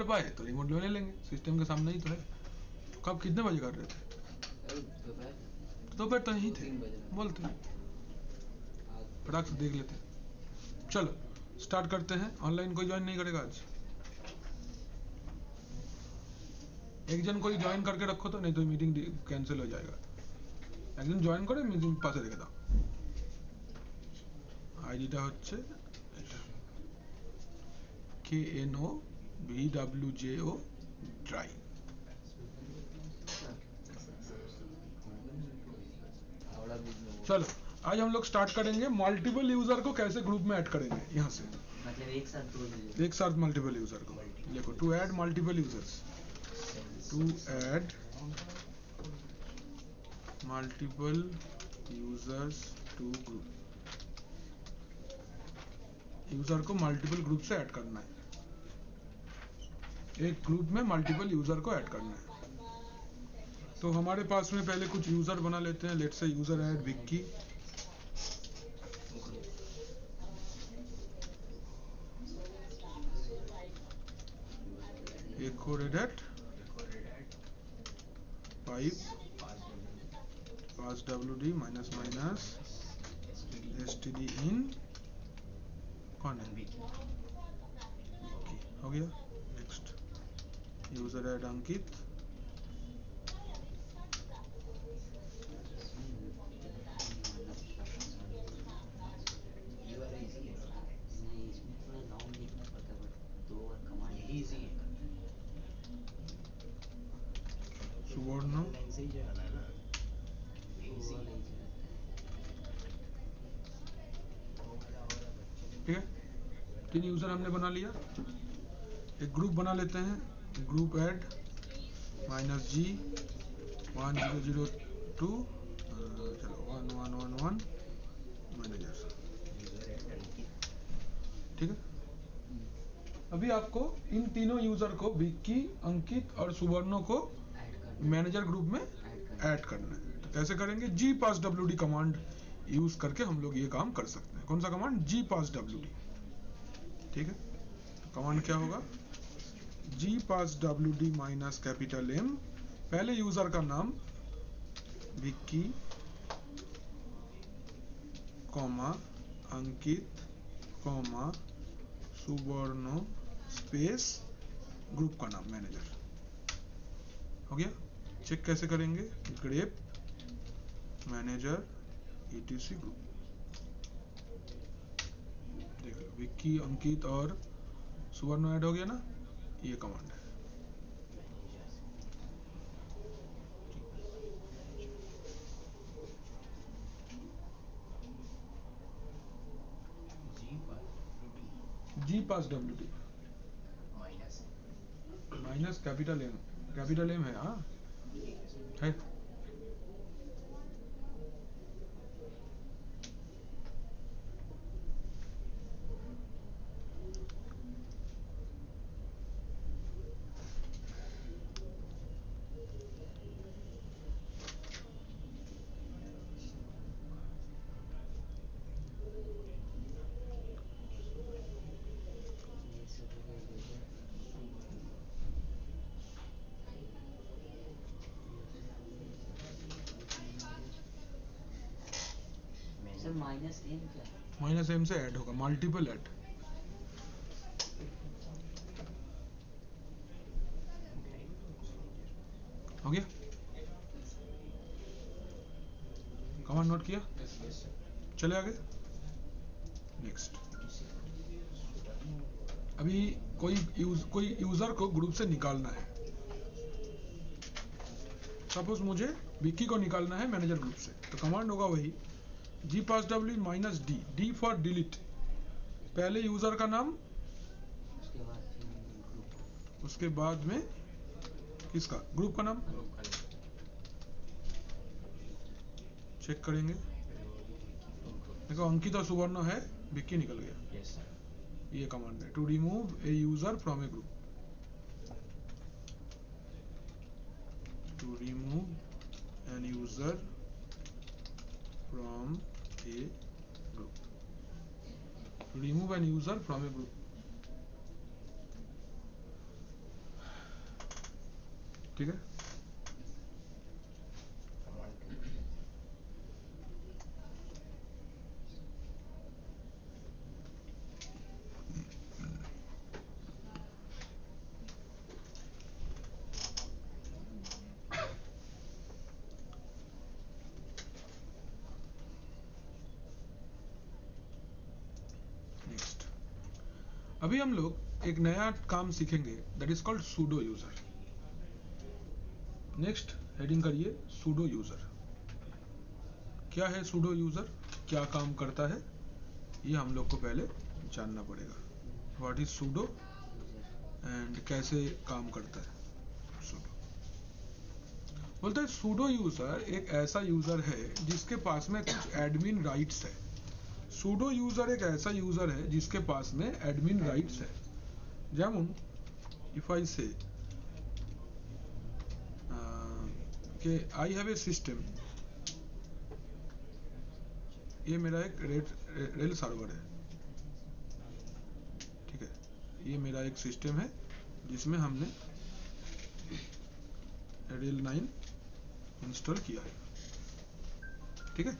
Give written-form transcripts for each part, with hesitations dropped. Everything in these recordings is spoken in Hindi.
पाए तो रिमोट ले लेंगे, सिस्टम के सामने ही तो है। कब कितने बजे कर रहे थे? दोपहर तो यहीं थे, बोलते फटाक से देख लेते। चलो स्टार्ट करते हैं। ऑनलाइन कोई ज्वाइन नहीं करेगा आज? एक जन कोई ज्वाइन करके रखो तो, नहीं तो मीटिंग कैंसिल हो जाएगा। एक जन ज्वाइन करे मीटिंग पासे রেখে দাও। আইডিটা হচ্ছে এটা KNOVWJO ড্রাই। चलो आज हम लोग स्टार्ट करेंगे मल्टीपल यूजर को कैसे ग्रुप में ऐड करेंगे। यहाँ से मतलब एक साथ मल्टीपल यूजर को देखो, to add multiple users, to add multiple users to group. User को मल्टीपल ग्रुप से ऐड करना है, एक ग्रुप में मल्टीपल यूजर को ऐड करना है। तो हमारे पास में पहले कुछ यूजर बना लेते हैं। Let's say user add Vicky, echo red hat 5 pass wd minus minus std in कौन है? विक्की हो गया। नेक्स्ट यूजर ऐड अंकित, सुवर्ण, ठीक है। 3 यूजर हमने बना लिया। एक ग्रुप बना लेते हैं, ग्रुप ऐड -G 1002 चलो 1111 मैनेजर, ठीक है। अभी आपको इन तीनों यूजर को विक्की, अंकित और सुवर्णो को मैनेजर ग्रुप में ऐड करना है। तो कैसे करेंगे? जी पास wd कमांड यूज करके हम लोग ये काम कर सकते हैं। कौन सा कमांड? जी पास wd, ठीक है। तो कमांड क्या होगा? जी पास wd माइनस कैपिटल M, पहले यूजर का नाम विक्की कॉमा अंकित कॉमा सुवर्णो स्पेस ग्रुप का नाम मैनेजर। हो गया। चेक कैसे करेंगे? ग्रेप मैनेजर etc ग्रुप, देख लो विक्की, अंकित और सुवर्णो ऐड हो गया ना। ये कमांड है। जी पास wd माइनस कैपिटल M है, हाँ है। माइनस M से ऐड होगा, मल्टीपल ऐड। हो गया। कमांड नोट किया? चले आगे। नेक्स्ट, अभी कोई यूजर को ग्रुप से निकालना है। सपोज मुझे विक्की को निकालना है मैनेजर ग्रुप से, तो कमांड होगा वही जी पास w minus D, D for delete, पहले यूजर का नाम, उसके बाद में किसका? ग्रुप का नाम। चेक करेंगे, देखो अंकित और सुवर्णो है, विक्की निकल गया। ये कमांड है to remove a user from a group, to remove an user from a group, to remove an user from a group. ठीक है। नेक्स्ट, अभी हम लोग एक नया काम सीखेंगे, that is called pseudo user. Next heading करिए सूडो यूजर। क्या है सूडो यूजर, क्या काम करता है, ये हम लोग को पहले जानना पड़ेगा। व्हाट इज सूडो एंड कैसे काम करता है सूडो। बोलते हैं सूडो यूजर एक ऐसा यूजर है जिसके पास में कुछ एडमिन राइट्स है। सूडो यूजर एक ऐसा यूजर है जिसके पास में एडमिन राइट्स है। जेमन इफ आई से कि आई हैव ए सिस्टम, ये मेरा एक रेल सर्वर है, ठीक है, ये मेरा एक सिस्टम है जिसमें हमने रेल 9 इंस्टॉल किया है, ठीक है।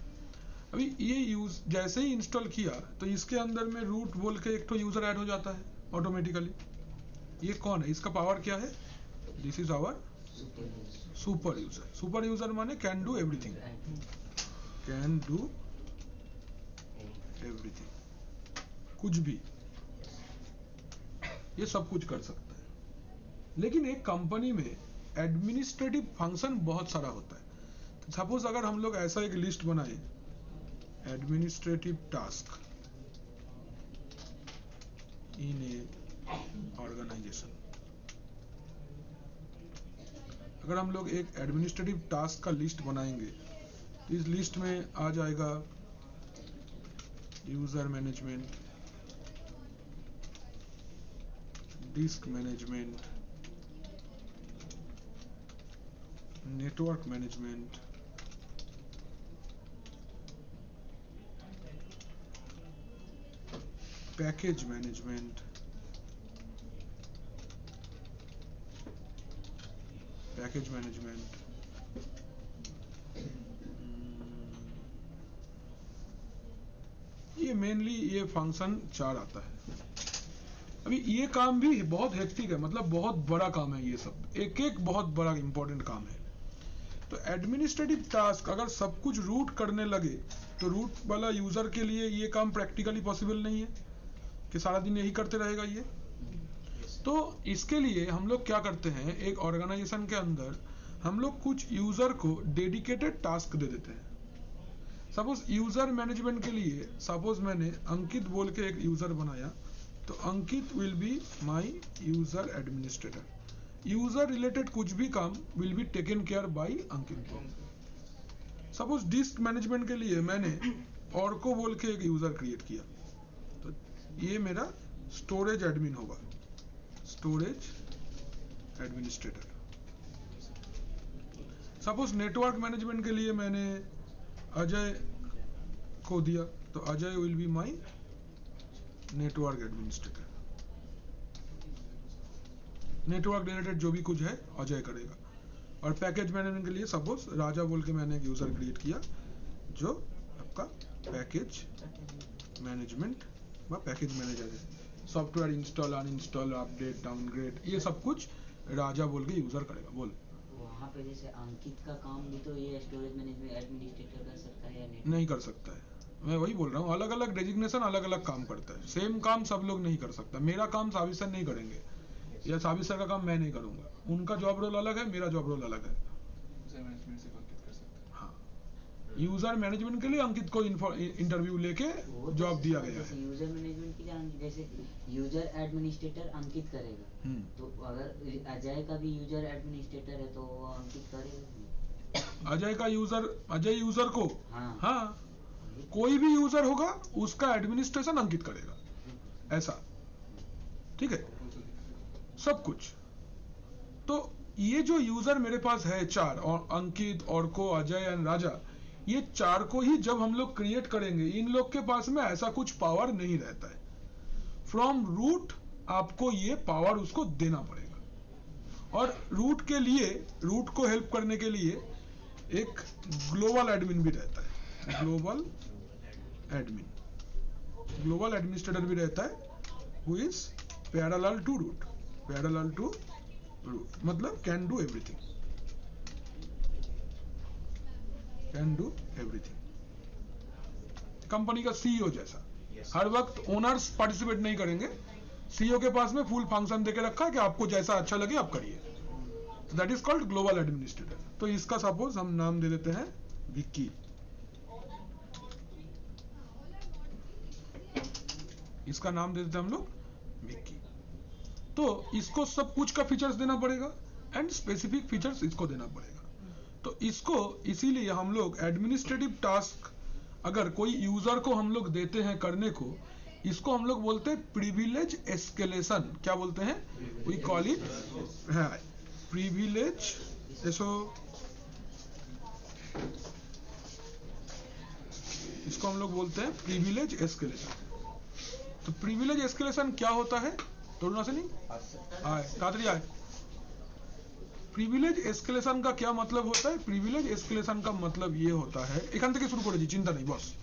अभी ये जैसे ही इंस्टॉल किया तो इसके अंदर में रूट बोल के एक तो यूजर ऐड हो जाता है ऑटोमेटिकली। ये कौन है, इसका पावर क्या है, this is our super user. Super user माने can do everything, can do everything, कुछ भी, ये सब कुछ कर सकता है। लेकिन एक कंपनी में एडमिनिस्ट्रेटिव फंक्शन बहुत सारा होता है। तो सपोज अगर हम लोग ऐसा एक लिस्ट बनाए, administrative task in a organisation, अगर हम लोग एक एडमिनिस्ट्रेटिव टास्क का लिस्ट बनाएंगे तो इस लिस्ट में आ जाएगा user management, disc management, network management, package management, ये मेनली ये फंक्शन 4 आता है। अभी ये काम भी बहुत हेक्टिक है, मतलब बहुत बड़ा काम है, ये सब एक एक बहुत बड़ा इंपॉर्टेंट काम है। तो एडमिनिस्ट्रेटिव टास्क अगर सब कुछ रूट करने लगे तो रूट वाला यूजर के लिए ये काम प्रैक्टिकली पॉसिबल नहीं है कि सारा दिन यही करते रहेगा ये। तो इसके लिए हम लोग क्या करते हैं, एक ऑर्गेनाइजेशन के अंदर हम लोग कुछ यूजर को डेडिकेटेड टास्क दे देते हैं। सपोज यूजर मैनेजमेंट के लिए सपोज मैंने अंकित बोल के एक यूजर बनाया, तो Ankit will be my user administrator. User related कुछ भी काम will be taken care by Ankit. Suppose disk management के लिए मैंने ऑर्को बोल के एक यूजर क्रिएट किया, तो ये मेरा स्टोरेज एडमिन होगा, storage administrator. Suppose network management के लिए मैंने अजय को दिया, तो Ajay will be my network administrator. Network related जो भी कुछ है अजय करेगा। और पैकेज मैनेजमेंट के लिए सपोज राजा बोल के मैंने एक यूजर क्रिएट किया जो आपका पैकेज मैनेजमेंट व पैकेज मैनेजर है। Software install, uninstall, update, downgrade, ये सब कुछ राजा बोल के यूजर करेगा। बोल, वहाँ पे जैसे अंकित का काम भी तो ये स्टोरेज मैनेजमेंट एडमिनिस्ट्रेटर कर सकता है या नहीं कर सकता है। मैं वही बोल रहा हूँ, अलग अलग डेजिग्नेशन अलग अलग काम करता है, सेम काम सब लोग नहीं कर सकता। मेरा काम साबिर सर नहीं करेंगे या साबिर सर का काम मैं नहीं करूंगा, उनका जॉब रोल अलग है, मेरा जॉब रोल अलग है। हाँ, यूजर मैनेजमेंट के लिए अंकित को इंटरव्यू लेके जॉब दिया गया है। यूजर मैनेजमेंट की जैसे यूजर एडमिनिस्ट्रेटर अंकित करेगा, तो अगर अजय का भी यूजर एडमिनिस्ट्रेटर है तो वो अंकित करेगा। अजय यूजर को, हाँ कोई भी यूजर होगा उसका एडमिनिस्ट्रेशन अंकित करेगा, ऐसा, ठीक है, सब कुछ। तो ये जो यूजर मेरे पास है 4, और अंकित, ऑर्को, अजय एंड राजा, ये 4 को ही जब हम लोग क्रिएट करेंगे, इन लोग के पास में ऐसा कुछ पावर नहीं रहता है। फ्रॉम रूट आपको ये पावर उसको देना पड़ेगा। और रूट के लिए, रूट को हेल्प करने के लिए एक ग्लोबल एडमिन भी रहता है, ग्लोबल एडमिन, ग्लोबल एडमिनिस्ट्रेटर भी रहता है, who is parallel to root, parallel to root मतलब can do everything, can do everything. Company का सीईओ जैसा, हर वक्त ओनर्स पार्टिसिपेट नहीं करेंगे, सीईओ के पास में फुल फंक्शन देके रखा है कि आपको जैसा अच्छा लगे आप करिए, that is called global administrator. तो इसका सपोज हम नाम दे देते हैं विक्की, इसका नाम दे देते हैं हम लोग विक्की। तो इसको सब कुछ का फीचर्स देना पड़ेगा एंड स्पेसिफिक फीचर्स इसको देना पड़ेगा। तो इसको इसीलिए हम लोग एडमिनिस्ट्रेटिव टास्क अगर कोई यूजर को हम लोग देते हैं करने को, इसको हम लोग बोलते हैं प्रिविलेज एस्केलेशन। क्या बोलते हैं? वी कॉल इट प्रिविलेज, इसको हम लोग बोलते हैं प्रिविलेज एस्केलेशन। तो प्रिविलेज एस्केलेशन क्या होता है? तोड़ना से नहीं आए, तातरी आए। प्रिविलेज एस्केलेशन का क्या मतलब होता है? प्रिविलेज एस्केलेशन का मतलब ये होता है, एखान থেকে শুরু করে জি, चिंता नहीं बस।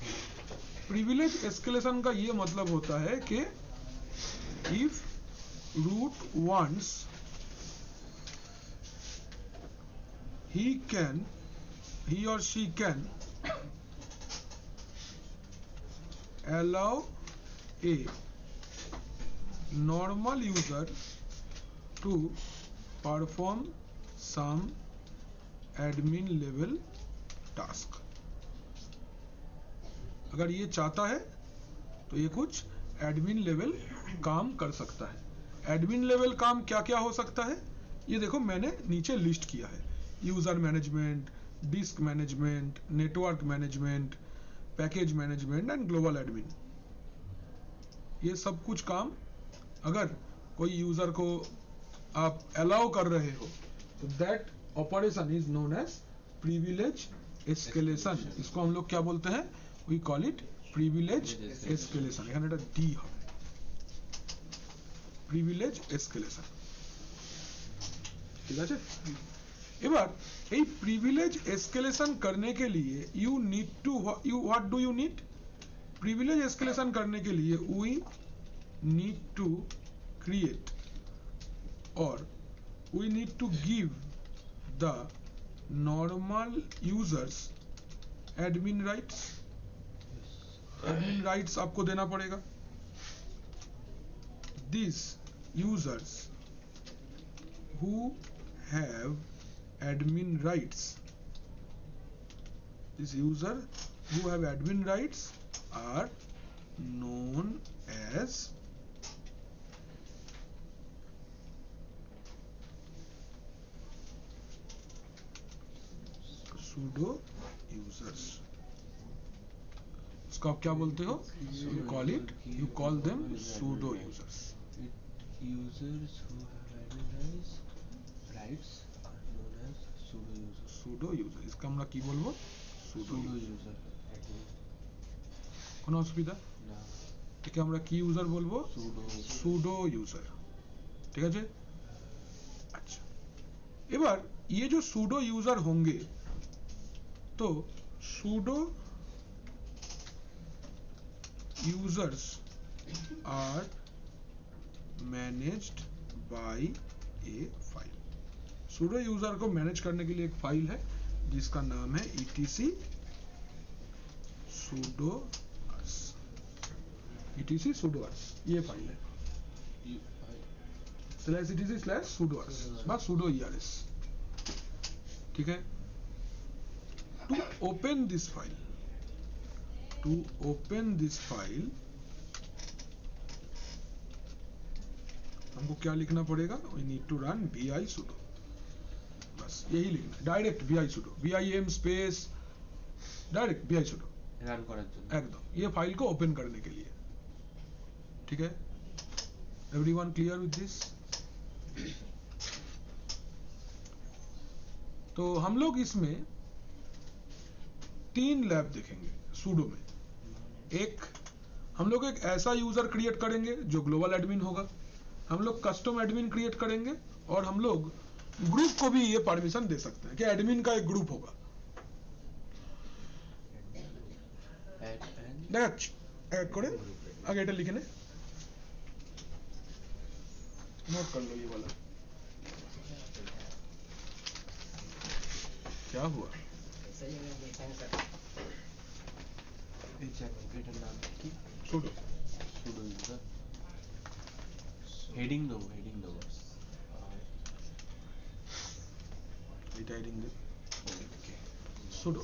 प्रिविलेज एस्केलेशन का ये मतलब होता है कि if root wants, he or she can allow a normal user to perform some admin level task। अगर ये चाहता है तो ये कुछ एडमिन लेवल काम कर सकता है। एडमिन लेवल काम क्या क्या हो सकता है ये देखो मैंने नीचे लिस्ट किया है, user management, disc management, network management, package management and global admin. ये सब कुछ काम अगर कोई यूजर को आप अलाउ कर रहे हो तो that operation is known as privilege escalation. इसको हम लोग क्या बोलते हैं? We call it privilege escalation. এখানে এটা ডি হবে, প্রিভিলেজ এস্কেলেশন। ঠিক আছে, এবার এই প্রিভিলেজ এস্কেলেশন करने के लिए you need to, what do you need? Privilege escalation करने के लिए वी नीड टू क्रिएट और we need to give the normal users admin rights। admin rights आपको देना पड़ेगा। these users who have admin rights, this user who have admin rights are known as sudo users। इसको आप क्या बोलते हो? you call them sudo users। Users who have admin rights are known as sudo users। sudo user इसका আমরা কি বলবো? sudo user। কোনো অসুবিধা না, একে আমরা কি ইউজার বলবো? sudo user। ঠিক আছে, अच्छा এবার ये जो sudo user होंगे तो sudo users are managed by a file। sudo user को मैनेज करने के लिए एक फाइल है जिसका नाम है etc sudoers। etc sudoers ये फाइल है, /etc/sudoers বা sudo ers। ठीक है, to open this file हमको क्या लिखना पड़ेगा? we need to run vi sudo, बस यही लिखना है, direct vi sudo, vim space direct vi sudo run করার জন্য एकदम, ये फाइल को ओपन करने के लिए। ठीक है, एवरीवन क्लियर विद दिस? तो हम लोग इसमें 3 लैब देखेंगे सूडो में। एक, हम लोग एक ऐसा यूजर क्रिएट करेंगे जो ग्लोबल एडमिन होगा, हम लोग कस्टम एडमिन क्रिएट करेंगे और हम लोग ग्रुप को भी ये परमिशन दे सकते हैं कि एडमिन का एक ग्रुप होगा। देख करे आगे এটা लिखने नोट कर लो ये वाला क्या हुआ। सुडो हेडिंग दो এটা হেডিং দে সুডো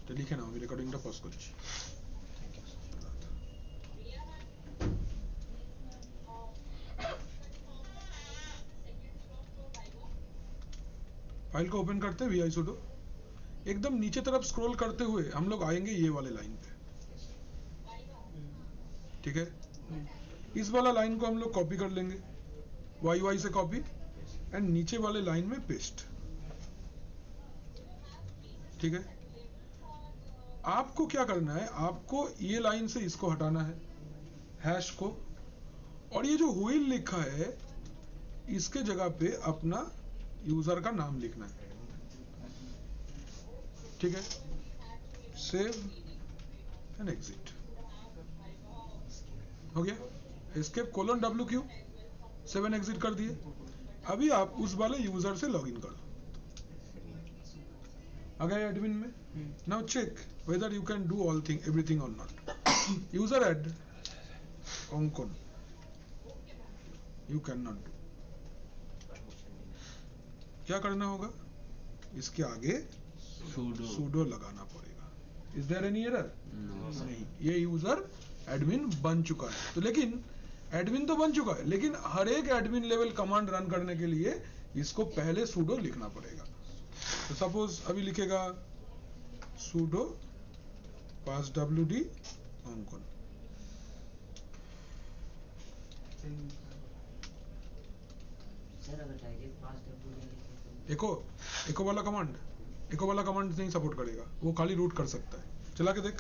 তো লিখে নাও আমি রেকর্ডিংটা পজ করছি। फाइल को ओपन करते हैं वी आई सुडो एकदम नीचे तरफ स्क्रॉल करते हुए हम लोग आएंगे ये वाले लाइन पे। ठीक है इस वाला लाइन को हम लोग कॉपी कर लेंगे वाई से कॉपी एंड नीचे वाले लाइन में पेस्ट। ठीक है आपको क्या करना है आपको ये लाइन से इसको हटाना है हैश को और ये जो व्हील लिखा है इसके जगह पे अपना यूजर का नाम लिखना है। ठीक है सेव एंड एग्जिट हो गया एस्केप कोलन WQ 7 एग्जिट कर दिए। अभी आप उस वाले यूजर से लॉगिन करो आ गए एडमिन में। Now check whether you can do all thing everything और नॉट। यूजर ऐड अंकन यू कैन नॉट डू। क्या करना होगा इसके आगे sudo लगाना पड़ेगा। Is there any error? नहीं ये यूजर एडमिन बन चुका है। तो लेकिन एडमिन तो बन चुका है लेकिन हर एक एडमिन लेवल कमांड रन करने के लिए इसको पहले sudo लिखना पड़ेगा। तो सपोज अभी लिखेगा sudo passwd अंकन सर अगर डायरेक्ट पास एको वाला कमांड नहीं सपोर्ट करेगा वो खाली रूट कर सकता है। चला के देख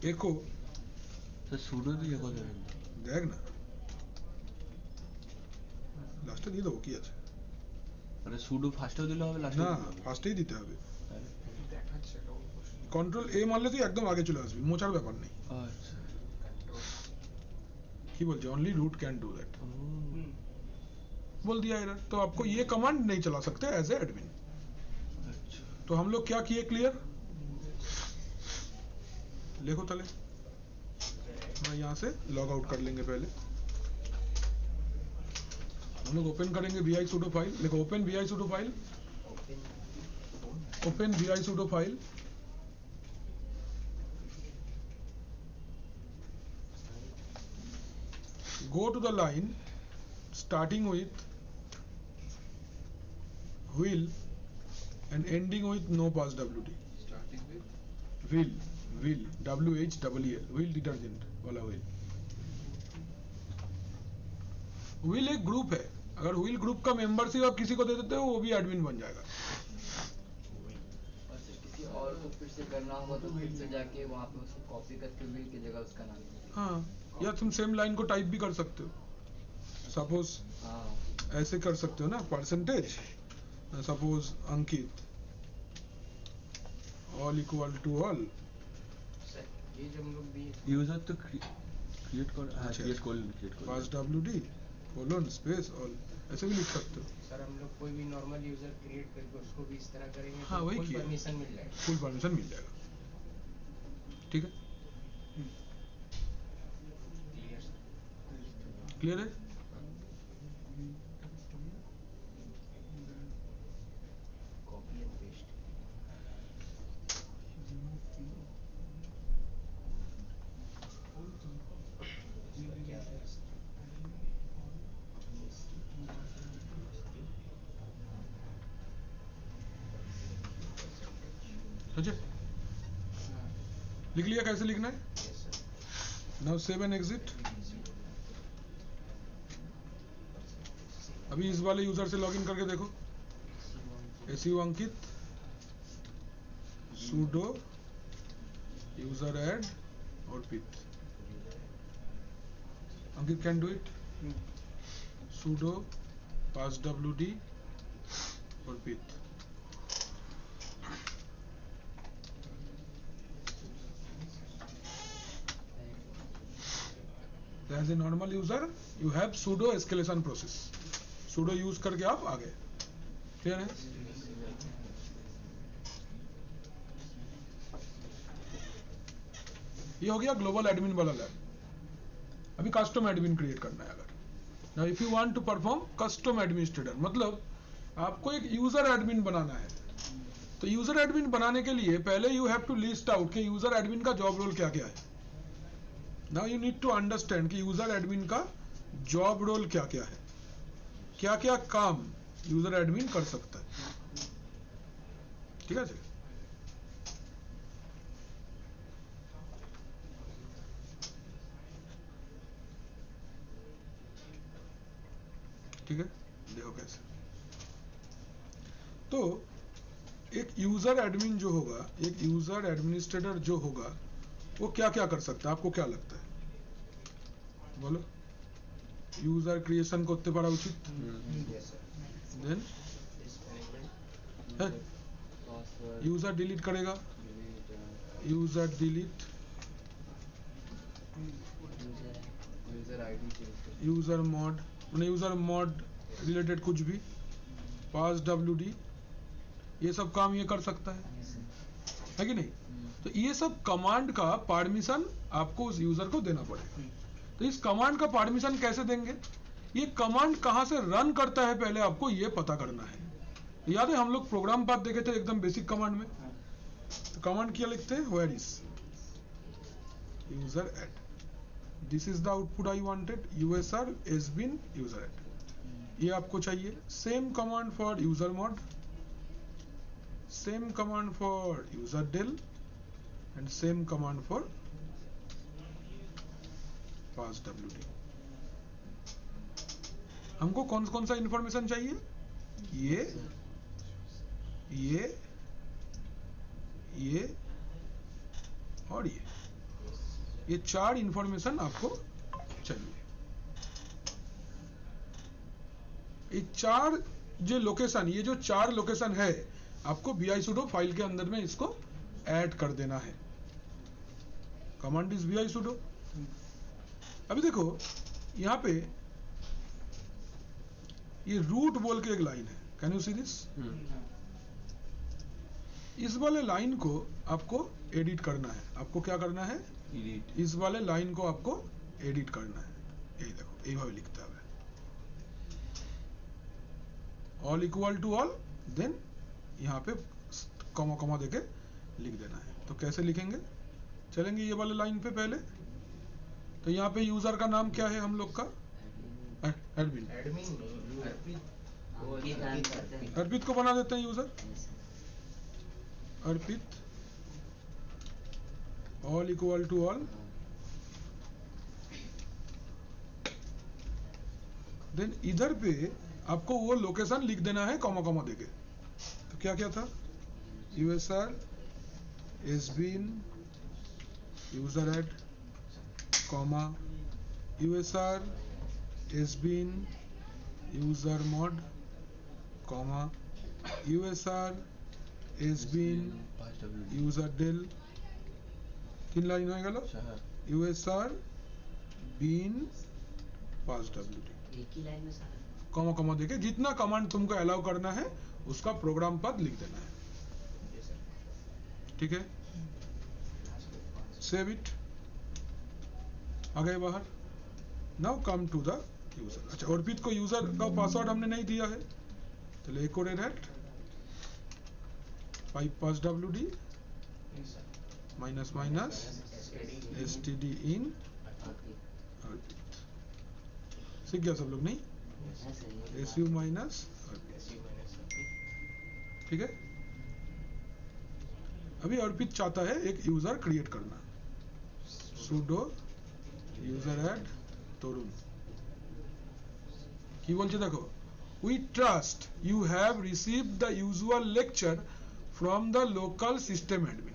एको तो sudo দিয়ে কত দেখ না লাস্টে দিয়ে দেবো কি আছে মানে sudo ফার্স্টেও দিলে হবে লাস্টে না ফার্স্টেই দিতে হবে কন্ট্রোল এ মারলে তুই একদম আগে চলে আসবি মোচার ব্যাপার নেই। আচ্ছা কি বলছে only root can do that बोल दिया एरर। तो आपको ये कमांड नहीं चला सकते एज ए एडमिन। तो हम लोग क्या किए क्लियर लिखो तले मैं यहाँ से लॉग आउट कर लेंगे पहले। हम लोग ओपन करेंगे vi sudo फाइल लिखो open vi sudo file open vi sudo file go to the line starting with wheel and ending with no pass wd starting with wheel WHEEL wheel detergent वाला wheel। wheel एक ग्रुप है अगर wheel ग्रुप का मेंबरशिप आप किसी को दे देते हो वो भी एडमिन बन जाएगा। और किसी और को फिर से करना होगा तो फिर से जाके वहाँ पे उसको कॉपी करके wheel की जगह उसका नाम हाँ या तुम सेम लाइन को टाइप भी कर सकते हो सपोज ऐसे कर सकते हो ना percentage suppose Ankit all equal to all ये जब हम लोग भी यूजर तो क्रिएट कर create pass wd colon space all ऐसे भी लिख सकते हो। सर हम लोग कोई भी नॉर्मल यूजर क्रिएट करके उसको भी इस तरह करेंगे हाँ, तो वही फुल किया। परमिशन मिल जाएगा। फुल परमिशन मिल जाएगा। ठीक है क्लियर है। कॉपी एंड पेस्ट क्या है? समझे लिख लिया कैसे लिखना है। Now save and exit. अभी इस वाले यूजर से लॉगिन करके देखो SU Ankit sudo user add और पिथ Ankit can do it. sudo passwd Arpit. As a normal user you have sudo escalation process. sudo use करके आप आ गए. क्लियर है? ये हो गया ग्लोबल एडमिन वाला लैब. अभी कस्टम एडमिन क्रिएट करना है. अगर now if you want to perform custom administrator, मतलब आपको एक यूजर एडमिन बनाना है. तो यूजर एडमिन बनाने के लिए पहले you have to list out कि यूजर एडमिन का जॉब रोल क्या क्या है. Now you need to understand कि यूजर एडमिन का जॉब रोल क्या क्या है, क्या क्या काम यूजर एडमिन कर सकता है. ठीक है जी. ठीक है, देखो कैसे. तो एक यूजर एडमिन जो होगा, एक यूजर एडमिनिस्ट्रेटर जो होगा, वो क्या क्या कर सकता है, आपको क्या लगता है? बोलो. यूजर क्रिएशन करते पारा उचित. देन यूजर डिलीट करेगा. यूजर डिलीट, यूजर मॉड, मैंने यूजर मॉड रिलेटेड कुछ भी, पास wd, ये सब काम ये कर सकता है कि नहीं. तो ये सब कमांड का परमिशन आपको उस यूजर को देना पड़ेगा. तो इस कमांड का परमिशन कैसे देंगे, ये कमांड कहां से रन करता है पहले आपको ये पता करना है. याद है हम लोग प्रोग्राम पाथ देखे थे एकदम बेसिक कमांड में. तो कमांड क्या लिखते हैं, where is user add, this is the output I wanted, USR has been user add. ये आपको चाहिए. Same command for user mod, same command for user del and same command for pass wd. हमको कौन कौन सा इंफॉर्मेशन चाहिए, ये और ये चार इंफॉर्मेशन आपको चाहिए. ये चार जो लोकेशन, ये जो चार लोकेशन है आपको vi sudo फाइल के अंदर में इसको ऐड कर देना है. Command is vi sudo. अभी देखो यहां पे ये रूट बोल के एक लाइन है, कैन यू सी दिस. इस वाले लाइन को आपको एडिट करना है. आपको क्या करना है, इस वाले लाइन को आपको एडिट करना है. ये देखो ये भाव लिखता है all equal to all, then यहाँ पे कॉमा कॉमा देके लिख देना है. तो कैसे लिखेंगे, चलेंगे ये वाले लाइन पे पहले. तो यहाँ पे यूजर का नाम क्या है हम लोग का, एडमिन. अर्पित को बना देते हैं user, Arpit all equal to all, then इधर पे आपको वो लोकेशन लिख देना है कॉमा कॉमा देके. तो क्या क्या था, USR has been user add, comma USR has been user mod, comma USR has been user del. 3 line हो गल. यूएसआर बीन पास wd, एक ही लाइन में सारा कॉमा कॉमा देके जितना कमांड तुमको अलाउ करना है उसका प्रोग्राम पद लिख देना है. ठीक है, सेव इट, आ गए बाहर. Now come to the user. अच्छा, अर्पित को यूजर का पासवर्ड हमने नहीं दिया है, तो एक और एड पाइप पास wd माइनस माइनस std इन अर्पित. सीख गया सब लोग नहीं, su माइनस. ठीक है. अभी अर्पित चाहता है एक यूजर क्रिएट करना. sudo यूजर एड तरुण. কি বলছে দেখো, we trust you have received the usual lecture from the local system admin.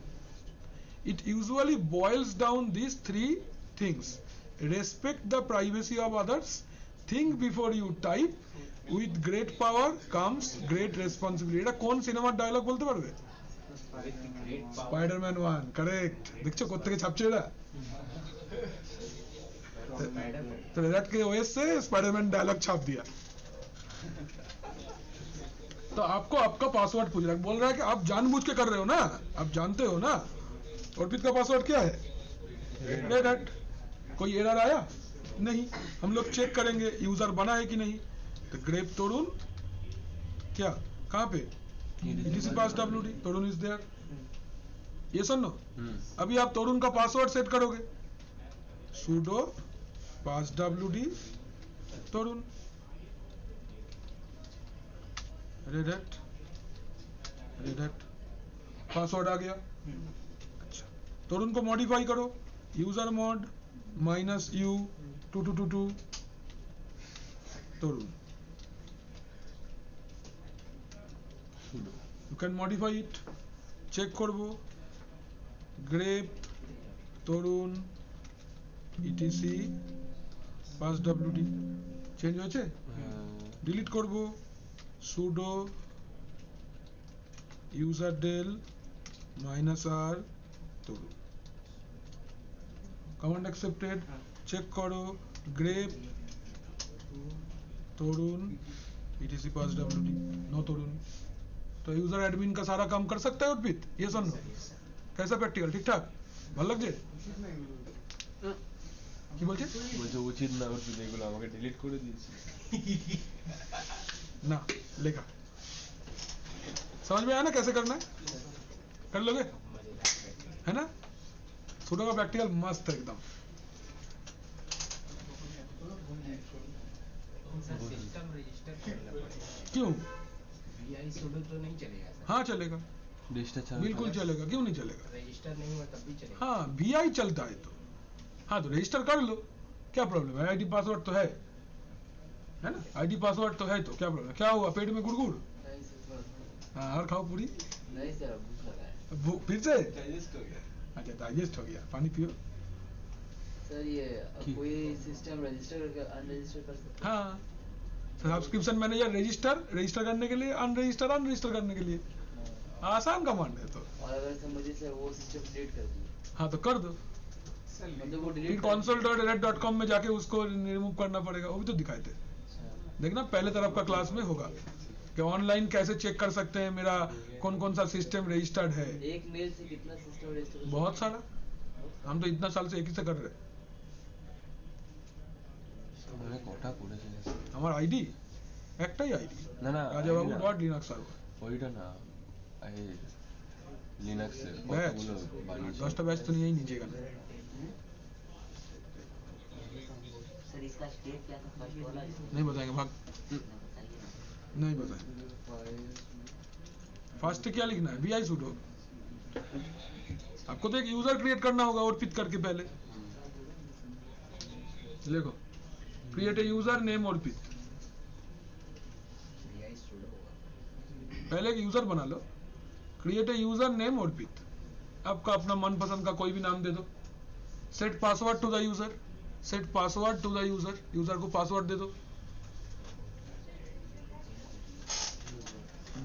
It usually boils down these three things: respect the privacy of others, think before you type, with great power comes great responsibility. এটা কোন সিনেমার ডায়লগ বলতে পারবে? Spiderman 1, correct. দেখছো কোত্থেকে ছাপছে এরা? तो रेड के ओएस से स्पाइडरमैन डायलॉग छाप दिया। तो आपको आपका पासवर्ड पूछ रहा है, बोल रहा है कि आप जानबूझ के कर रहे हो ना, आप जानते हो ना। ऑर्बिट का पासवर्ड क्या है? Red hat. कोई एरर आया? नहीं। हम लोग चेक करेंगे यूजर बना है कि नहीं। तो ग्रेप तोड़ून क्या कहाँ पे? ETC pass WD Tarun is there. ये सुनो, अभी आप तोड़ून का पासवर्ड सेट करोगे, sudo pass WD Tarun, red hat password आ गया। अच्छा, तोड़ून को मॉडिफाई करो, user mod -u 2222 Tarun, you can modify it। Check করব, grep Tarun ETC pass WD change হয়েছে, ডিলিট করব, sudo userdel -r Tarun, command accepted. Check করো, grep Tarun ETC pass WD no Tarun. तो यूजर एडमिन का सारा काम कर सकता है अर्पित? ये सुनो, कैसा प्रैक्टिकल ठीक ठाक ভালো লাগছে? কি বলছে? বলছে উচিত না অর্পিত, এগুলো আমাকে ডিলিট করে দিয়েছে। ना लेगा, समझ में आया ना कैसे करना है? कर लोगे है ना? सुडो का प्रैक्टिकल मस्त है एकदम। सिस्टम रजिस्टर करना पड़ेगा। क्यों? VI sudo तो नहीं चलेगा सर? हाँ चलेगा, डिजिटल चल बिल्कुल चलेगा, क्यों नहीं चलेगा? रजिस्टर नहीं हुआ तब भी चलेगा? हाँ VI चलता है तो, हाँ तो रजिस्टर कर लो, क्या प्रॉब्लम है? ID पासवर्ड तो है ना? ID पासवर्ड तो है तो क्या प्रॉब्लम? क्या हुआ, पेट में गुड़गुड़? नहीं सर, थोड़ा थोड़ा। हाँ और खाओ पूरी। नहीं सर, भूख लगा है। फिर से? डाइजेस्ट हो गया। अच्छा डाइजेस्ट हो गया, पानी पियो। सर ये की- कोई सिस्टम रजिस्टर करके अनरजिस्टर कर सकते हैं? हाँ, सब्सक्रिप्शन मैनेजर रजिस्टर करने के लिए, अनरजिस्टर करने के लिए आसान कमांड है। तो और अगर समझिए सर वो सिस्टम डिलीट कर दिए, हाँ तो कर दो, मतलब वो फिर डिलीट console.red.com में जाके उसको रिमूव करना पड़ेगा। वो भी तो दिखाए थे, देखना पहले तरफ का क्लास में होगा कि ऑनलाइन कैसे चेक कर सकते हैं मेरा कौन कौन सा सिस्टम रजिस्टर्ड है। एक मेल से कितना सिस्टम रजिस्टर? बहुत सारा, हम तो इतना साल से एक ही से कर रहे हैं। মানে কটা করেছে? আমার আইডি একটাই আইডি, না না রাজাবাবু ID না। Dot Linux server. ওইটা না, এই লিনাক্সের ব্যাচ কতগুলো বানিয়েছে? 10টা ব্যাচ तो नहीं नीचे करना। सर इसका स्टेप क्या था फर्स्ट वाला? नहीं बताएंगे, भाग, बताइए ना। नहीं बताएंगे। फर्स्ट क्या लिखना है? VI sudo। आपको तो एक यूजर क्रिएट करना होगा अर्पित करके पहले। देखो, create a user name Arpit. VI sudo होगा। पहले एक यूजर बना लो, create a user name Arpit. आपका अपना मनपसंद का कोई भी नाम दे दो। Set password to the user, set password to the user, user को पासवर्ड दे दो।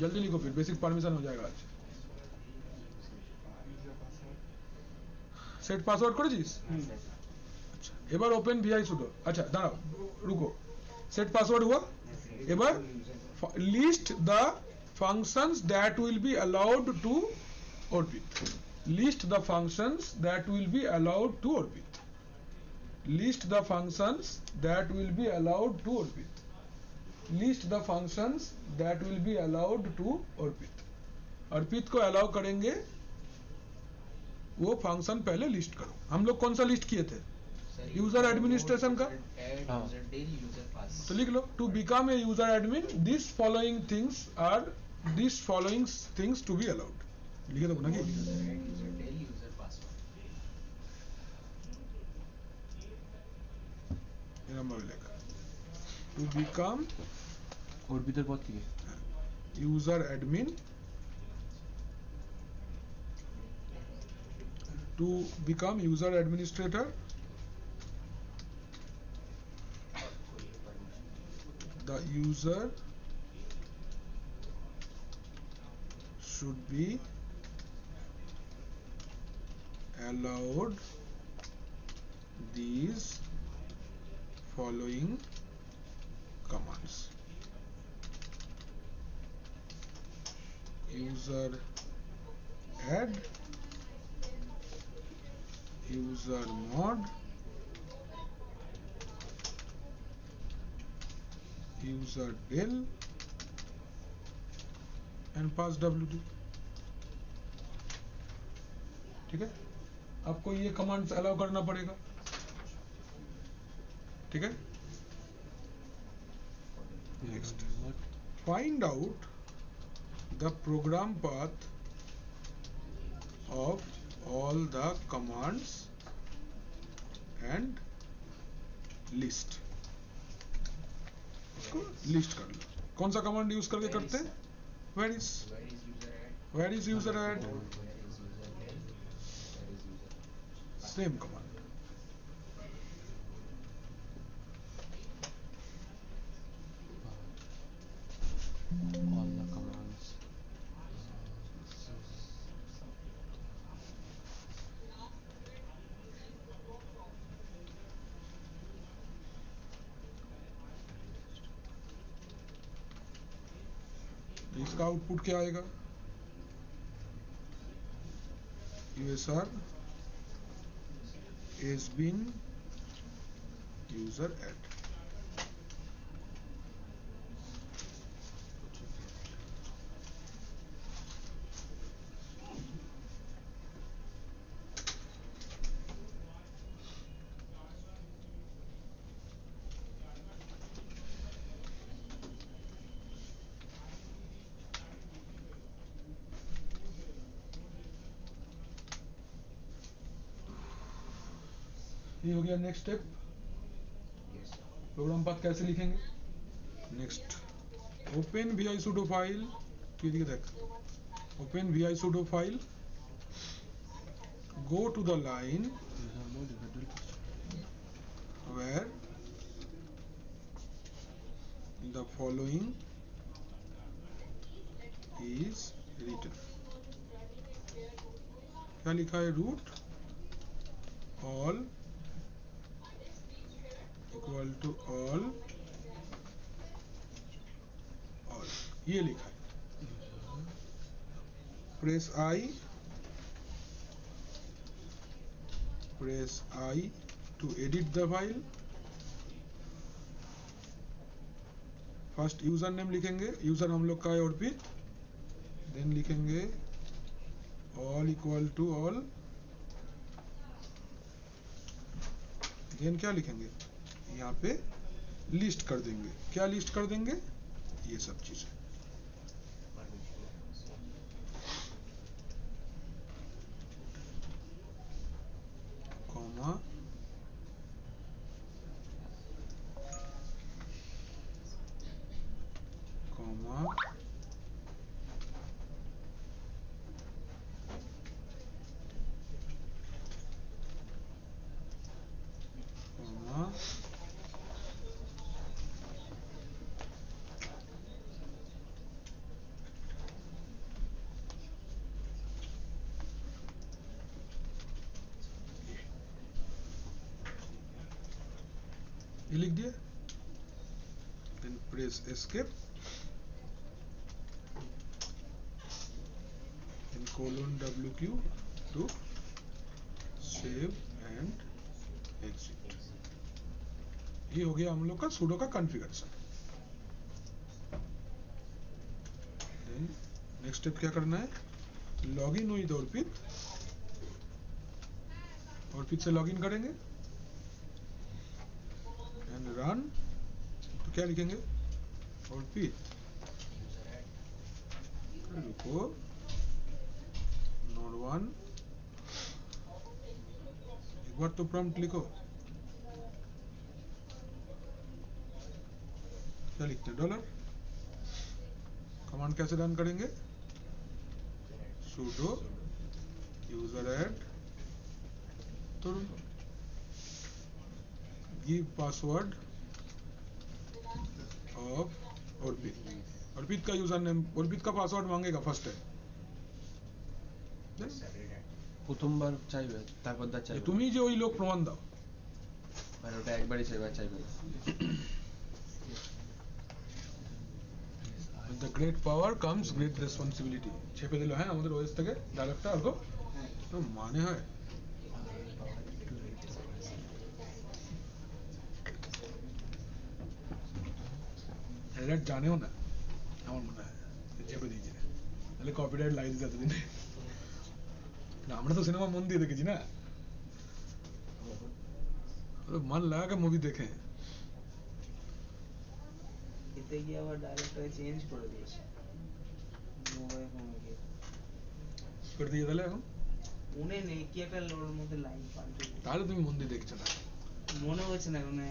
जल्दी लिखो, फिर बेसिक परमिशन हो जाएगा आज। सेट पासवर्ड করেছিস? আচ্ছা, এবার ওপেন VI sudo। আচ্ছা দাঁড়াও, রুকো, সেট পাসওয়ার্ড हुआ, এবার list the functions that will be allowed to orbit, list the functions that will be allowed to orbit, list the functions that will be allowed to orbit, list the functions that will be allowed to orbit। अर्पित को अलाउ करेंगे वो फंक्शन पहले लिस्ट करो। हम लोग कौन सा लिस्ट किए थे? सर यूजर एडमिनिस्ट्रेशन का। ऐड हाँ। User del user pass. तो लिख लो, to become a user admin this following things to be allowed. लिखे दो ना कि add user del user password. Number लेगा, टू बिकम অর্পিতের পর থেকে user admin, to become user administrator, the user should be allowed these following commands: user add, user mod, user del and pass wd. ठीक है, आपको ये कमांड्स अलाउ करना पड़ेगा. ठीक है. Next, find out the program path of all the commands and list. इसको लिस्ट कर लो. कौन सा कमांड यूज करके करते हैं? Where is user add? Same command. all the commands. तो इसका आउटपुट क्या आएगा? USR has been user add. ये हो गया नेक्स्ट स्टेप. प्रोग्राम पाथ कैसे लिखेंगे? Next, open vi sudo file. ये देख, open vi sudo file, go to the line where the following is written. क्या लिखा है? Root all equal to all ये लिखा है. Press I to edit the file. First user name लिखेंगे, यूजर हम लोग का है अर्पित. देन लिखेंगे all equal to all. Then क्या लिखेंगे? यहाँ पे लिस्ट कर देंगे. क्या लिस्ट कर देंगे? ये सब चीजें. कॉमा, कॉमा, कॉमा, ये लिख दिया. Then press escape. Then colon WQ to save and exit. ये हो गया हम लोग का sudo का कॉन्फ़िगरेशन. देन नेक्स्ट स्टेप क्या करना है? लॉगिन हुई तो अर्पित से लॉगिन करेंगे एंड रन. तो क्या लिखेंगे? अर्पित रुको, node1. एक बार तो प्रॉम्प्ट लिखो. क्या लिखते हैं? डॉलर. कमांड कैसे रन करेंगे? sudo user add, तो give password ऑफ अर्पित। अर्पित का यूजर नेम, अर्पित का पासवर्ड मांगेगा फर्स्ट टाइम। প্রথমবার চাইবে তারপর দা চাইবে তুমি যে ওই লোক প্রমাণ দাও। আর ওটা একবারই চাইবে চাইবে না। With the great power comes great responsibility। চেপে দিল হ্যাঁ আমাদের ওএস থেকে ডাইরেক্টর আর তো মানে হয় এরা জানেও না আমার মনে হয় চেপে দিয়েছে তাহলে কপিরাইট লাইসেন্স এতদিন না আমরা তো সিনেমা মন দিয়ে দেখেছি না मन लगा के मूवी देखे এতে গিয়ে আবার ডাইরেক্টর চেঞ্জ করে দিয়েছে মোবাইল ফোনে গিয়ে করে দিয়ে তাহলে এখন মনে নেই কি একটা ওর মধ্যে লাইন পাল্টে দিয়েছে। তাহলে তুমি মন দিয়ে দেখছো না মনে হচ্ছে না মানে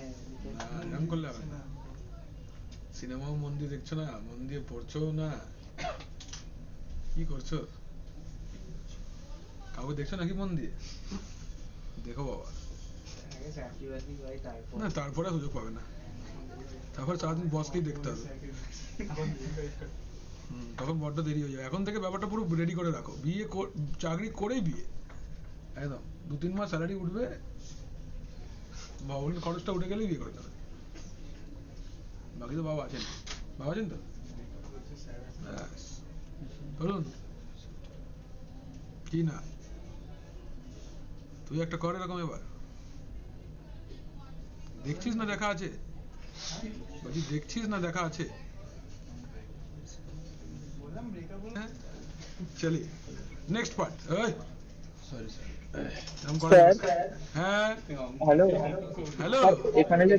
এরকম করলে হবে না সিনেমাও মন দিয়ে দেখছো না মন দিয়ে পড়ছো না কি করছো কাউকে দেখছো নাকি মন দিয়ে দেখো বাবা আগে চাকরি বাকরি পাই তারপর না তারপরে সুযোগ পাবে না তারপর সারাদিন বসকেই দেখতে হবে তখন বড্ড দেরি হয়ে যাবে এখন থেকে ব্যাপারটা পুরো রেডি করে রাখো বিয়ে চাকরি করেই বিয়ে একদম 2-3 মাস স্যালারি উঠবে ভবনের খরচটা উঠে গেলেই বিয়ে করে দেবে বাকি তো বাবা আছেন তো ব্যাস বলুন কি না তুই একটা কর এরকম এবার দেখছিস না দেখা আছে বলছি দেখছিস না দেখা আছে হ্যাঁ চলিए নেক্সট পার্ট সরি হ্যাঁ হ্যালো হ্যালো এখানে যে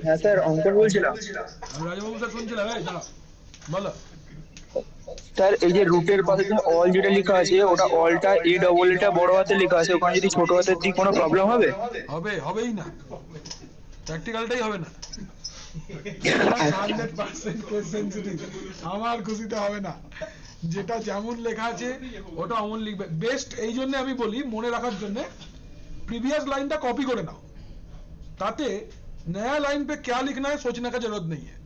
হ্যাঁ স্যার অঙ্কন বলছিলাম আমি রাজবাবু স্যার শুনছিলাম এই দাঁড়াও বলো স্যার এই যে রুটের পাশে যে অল যেটা লেখা আছে ওটা অলটা এ ডবল এটা বড় হাতে লেখা আছে ওখানে যদি ছোট হাতের দিই কোনো প্রবলেম হবে হবেই না প্র্যাকটিক্যালটাই হবে না 100% কেস সেনসিটিভ আমার খুশিতে হবে না যেটা যেমন লেখা আছে ওটা অমন লিখবে বেস্ট এই জন্য আমি বলি মনে রাখার জন্য प्रीवियस लाइन का कॉपी করে নাও ताते नया लाइन पे क्या लिखना है सोचने का जरूरत नहीं है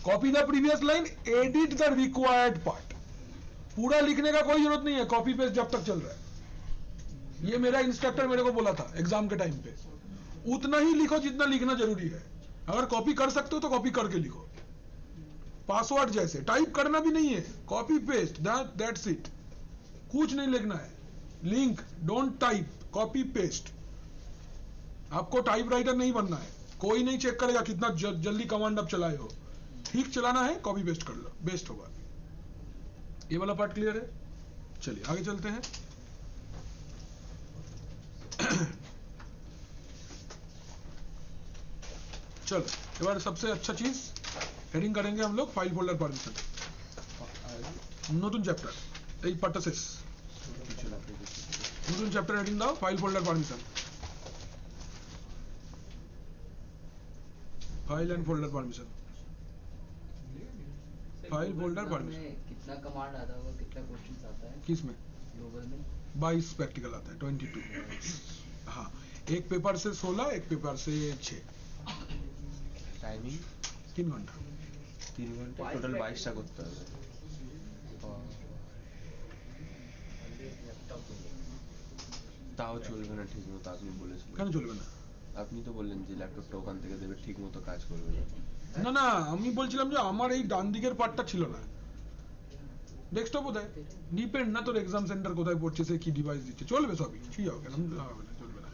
copy the previous line edit the required part पूरा लिखने का कोई जरूरत नहीं है कॉपी पेस्ट जब तक चल रहा है ये मेरा इंस्ट्रक्टर मेरे को बोला था एग्जाम के टाइम पे उतना ही लिखो जितना लिखना जरूरी है अगर कॉपी कर सकते हो तो कॉपी करके लिखो पासवर्ड जैसे टाइप करना भी नहीं है कॉपी पेस्ट दैट्स इट कुछ नहीं लिखना है link don't type copy paste आपको टाइपराइटर नहीं बनना है कोई नहीं चेक करेगा कितना जल्दी कमांड आप चलाए हो ठीक चलाना है कॉपी पेस्ट कर लो बेस्ट होगा ये वाला पार्ट क्लियर है चलिए आगे चलते हैं चलो एक बार सबसे अच्छा चीज हेडिंग करेंगे हम लोग फाइल फोल्डर परमिशन নতুন চ্যাপ্টার এই পার্টটা শেষ নতুন চ্যাপ্টার হেডিং দাও file folder permission file and folder permission file folder permission कितना कमांड आता होगा कितना क्वेश्चंस आता है किस में ग्लोबल में 22 प्रैक्टिकल आता है 22 हाँ एक पेपर से 16 एक पेपर से 6 টাইমিং 3 घंटा 3 ঘন্টা টোটাল 22টা করতে হবে তাও চলবে না ঠিক মতো আপনি বলেছিলেন কেন চলবে না আপনি তো বললেন যে ল্যাপটপটা ওখান থেকে দেবে ঠিক মতো কাজ করবে না না আমি বলছিলাম যে আমার এই ডান দিকের পার্টটা ছিল না ডেস্কটপ কোথায় ডিপেন্ড না তোর এক্সাম সেন্টার কোথায় পড়ছে সে কি ডিভাইস দিচ্ছে চলবে সবই ঠিক হবে কেন হবে না চলবে না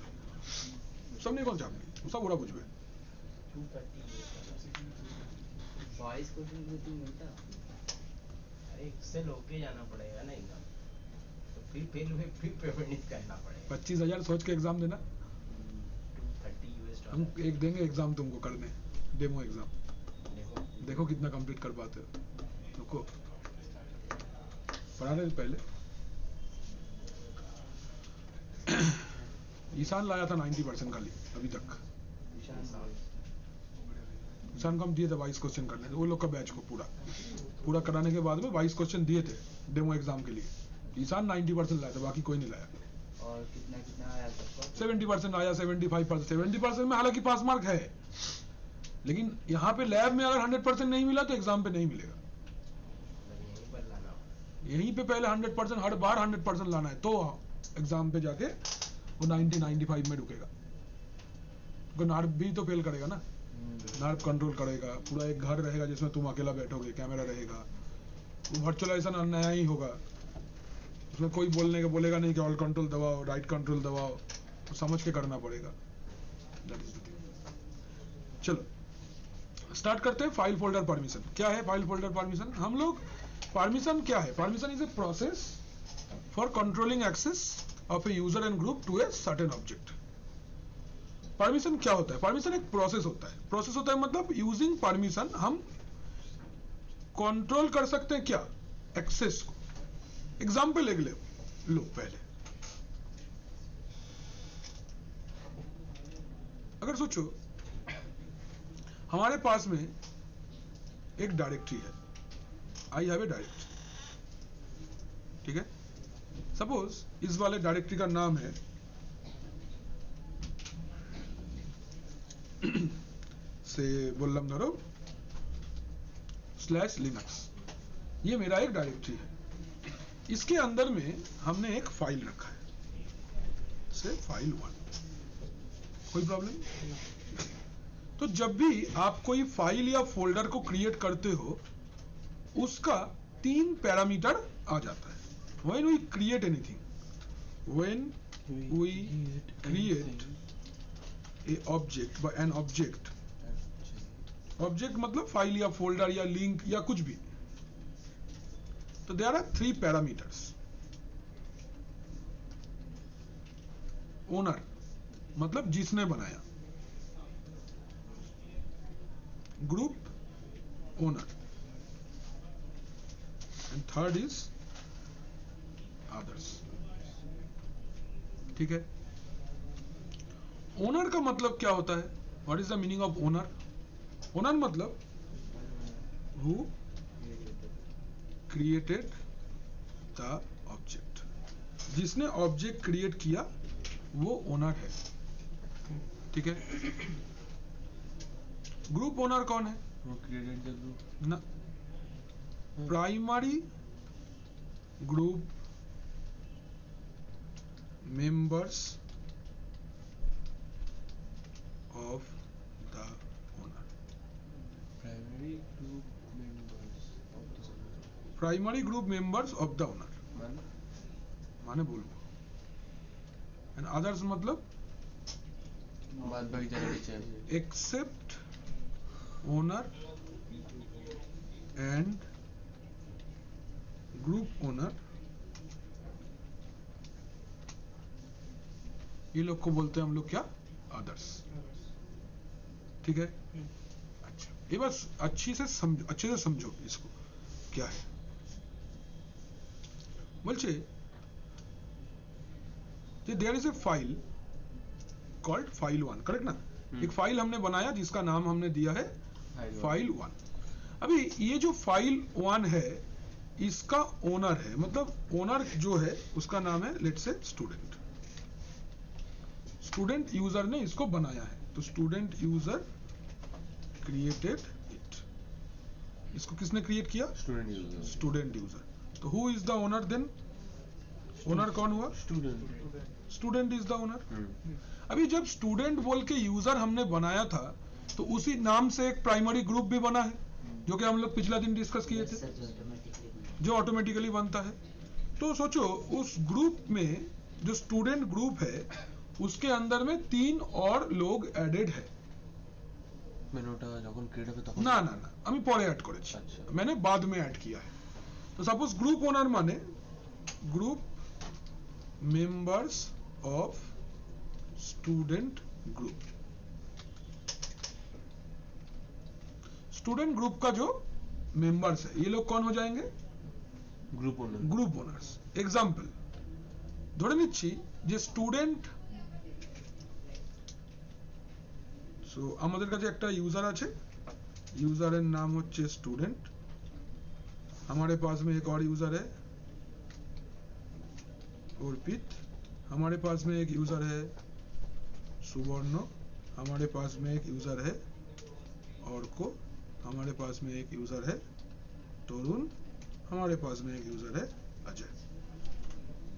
সব নিয়ে কোন চাপ নেই সব ওরা বুঝবে 22 क्वेश्चन में 3 घंटा अरे एक्सेल होके जाना पड़ेगा ना एग्जाम तो फिर पेपर नहीं करना पड़ेगा 25,000 सोच के एग्जाम देना 230 US हम डॉलर एक देंगे एग्जाम तुमको करने डेमो एग्जाम देखो कितना कंप्लीट कर पाते हो रुको पढ़ाने से पहले ईशान लाया था 90% खाली अभी तक ईशान को हम दिए थे 22 क्वेश्चन करने वो लोग का बैच को पूरा कराने के बाद में 22 क्वेश्चन दिए थे डेमो एग्जाम के लिए ईशान 90% लाया था बाकी कोई नहीं लाया और कितना आया सबका 70% आया 75% 70% में हालांकि पास मार्क है लेकिन यहाँ पे लैब में अगर 100% नहीं मिला तो एग्जाम पे नहीं मिलेगा। यहीं पर लाना होगा। यहीं पे पहले 100%, हर बार 100% लाना है, तो एग्जाम पे जाके वो 90-95 में रुकेगा। तो नार्व भी तो फेल करेगा ना, नार्व कंट्रोल करेगा, पूरा एक घर रहेगा जिसमें तुम अकेला बैठोगे, कैमरा रहेगा, वो वर्चुअलाइजेशन नया ही होगा, उसमें कोई बोलेगा नहीं कि ऑल कंट्रोल दबाओ, राइट कंट्रोल दबाओ, तो समझ के करना पड़ेगा। That is the thing। चलो स्टार्ट करते हैं। फाइल फोल्डर परमिशन क्या है? फाइल फोल्डर परमिशन हम लोग, परमिशन क्या है? Permission is a process for controlling access of a user and group to a certain object. Permission क्या होता है? परमिशन एक प्रोसेस होता है। प्रोसेस होता है मतलब यूजिंग परमिशन हम कंट्रोल कर सकते हैं क्या? एक्सेस को। एग्जाम्पल ले लो पहले, अगर सोचो हमारे पास में एक डायरेक्टरी है, आई हैव ए डायरेक्टरी, ठीक है। सपोज इस वाले डायरेक्टरी का नाम है से बोलम धरो /linux। ये मेरा एक डायरेक्टरी है, इसके अंदर में हमने एक फाइल रखा है से file1। कोई प्रॉब्लम? तो जब भी आप कोई फाइल या फोल्डर को क्रिएट करते हो उसका 3 पैरामीटर आ जाता है। When we create anything, when we create a object by an object, object मतलब फाइल या फोल्डर या लिंक या कुछ भी, तो देयर आर 3 पैरामीटर्स। ओनर मतलब जिसने बनाया, group owner, and third is others, ठीक है। ओनर का मतलब क्या होता है? What is the meaning of owner? Owner मतलब हु क्रिएटेड द ऑब्जेक्ट, जिसने ऑब्जेक्ट क्रिएट किया वो ओनर है, ठीक है। ग्रुप ओनर कौन है? Who created the group? ना, primary group members of the owner. Primary group members of the owner. Primary group members of the owner Man, माने बोलो, एंड अदर्स मतलब बाद बाकी जाने चाहिए। Except owner and group owner, ये लोग को बोलते हैं हम लोग क्या? अदर्स, ठीक है। अच्छा, ये बस अच्छे से समझो इसको क्या है। বলছে যে there is a file called file1, correct ना? एक फाइल हमने बनाया जिसका नाम हमने दिया है file1। अभी ये जो file1 है इसका ओनर है, मतलब ओनर जो है उसका नाम है let's say student. Student user ने इसको बनाया है, तो स्टूडेंट यूजर क्रिएटेड इट। इसको किसने क्रिएट किया? Student user. Student user. तो who is the owner then? Owner कौन हुआ? Student. Student is the owner. अभी जब स्टूडेंट बोल के यूजर हमने बनाया था तो उसी नाम से एक प्राइमरी ग्रुप भी बना है, जो कि हम लोग पिछला दिन डिस्कस किए थे, जो ऑटोमेटिकली बनता है। तो सोचो उस ग्रुप में जो स्टूडेंट ग्रुप है उसके अंदर में 3 और लोग एडेड है। মানে ওটা যখন ক্রিয়েট হবে তখন না না না, আমি পরে অ্যাড করেছি, আচ্ছা। मैंने बाद में ऐड किया है। तो सपोज ग्रुप ओनर माने group members of student group. Student group का जो मेंबर्स है ये लोग कौन हो जाएंगे? Group owner. Group owners. Example ধরে নিচ্ছি যে স্টুডেন্ট, সো আমাদের কাছে একটা यूजर আছে, यूजर नाम হচ্ছে स्टूडेंट। हमारे पास में एक और यूजर है अर्पित, हमारे पास में एक यूजर है सुवर्ण, हमारे पास में एक यूजर है और को, हमारे पास में एक यूजर है तरुण, हमारे पास में एक यूजर है Ajay.